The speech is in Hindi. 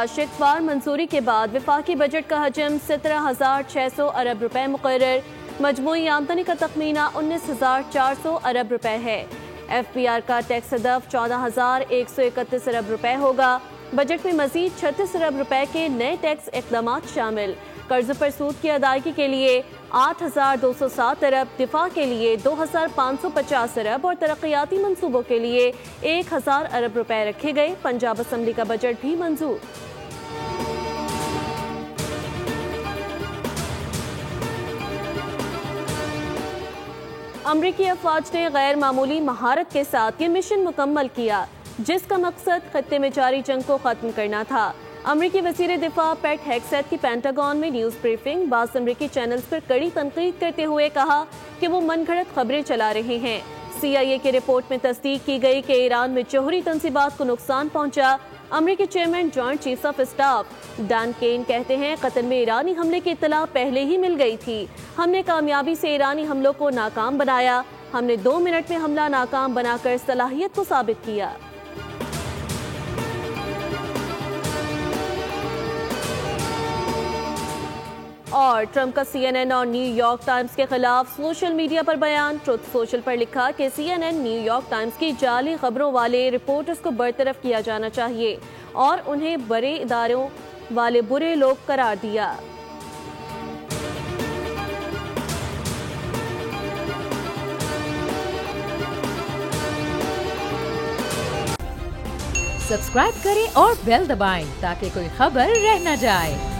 शितवार मंजूरी के बाद वफाकी बजट का हजम 17,600 अरब रुपए मुकर्रर। मजमूई आमदनी का तखमीना 19,400 अरब रुपए है। FPR का टैक्स हदफ 14,131 अरब रुपए होगा। बजट में मजीद 36 अरब रुपए के नए टैक्स इकदाम शामिल। कर्ज पर सूद की अदायगी के लिए 8,207 अरब, दिफा के लिए 2,550 अरब और तरक्याती मंसूबों के लिए 1,000 अरब रुपए रखे गए। पंजाब असम्बली का बजट भी मंजूर। अमरीकी अफवाज ने गैर मामूली महारत के साथ ये मिशन मुकम्मल किया, जिसका मकसद खत्ते में जारी जंग को खत्म करना था। अमरीकी वज़ीर दिफा पेट हेग्सेथ की पेंटागन में न्यूज़ ब्रीफिंग। बाज़ अमरीकी चैनल्स पर कड़ी तनकीद करते हुए कहा कि वो मनगढ़ंत खबरें चला रहे हैं। CIA की रिपोर्ट में तस्दीक की गई कि ईरान में जौहरी तंसीबात को नुकसान पहुंचा। अमरीकी chairman joint chiefs of staff Dan Caine कहते हैं, कतर में ईरानी हमले की इत्तला पहले ही मिल गई थी। हमने कामयाबी से ईरानी हमलों को नाकाम बनाया। हमने 2 मिनट में हमला नाकाम बनाकर सलाहियत को साबित किया। और ट्रंप का CNN और न्यूयॉर्क टाइम्स के खिलाफ सोशल मीडिया पर बयान। ट्रुथ सोशल पर लिखा कि CNN न्यूयॉर्क टाइम्स की जाली खबरों वाले रिपोर्टर्स को बरतरफ किया जाना चाहिए और उन्हें बड़े इदारों वाले बुरे लोग करार दिया। सब्सक्राइब करें और बेल दबाएं ताकि कोई खबर रह न जाए।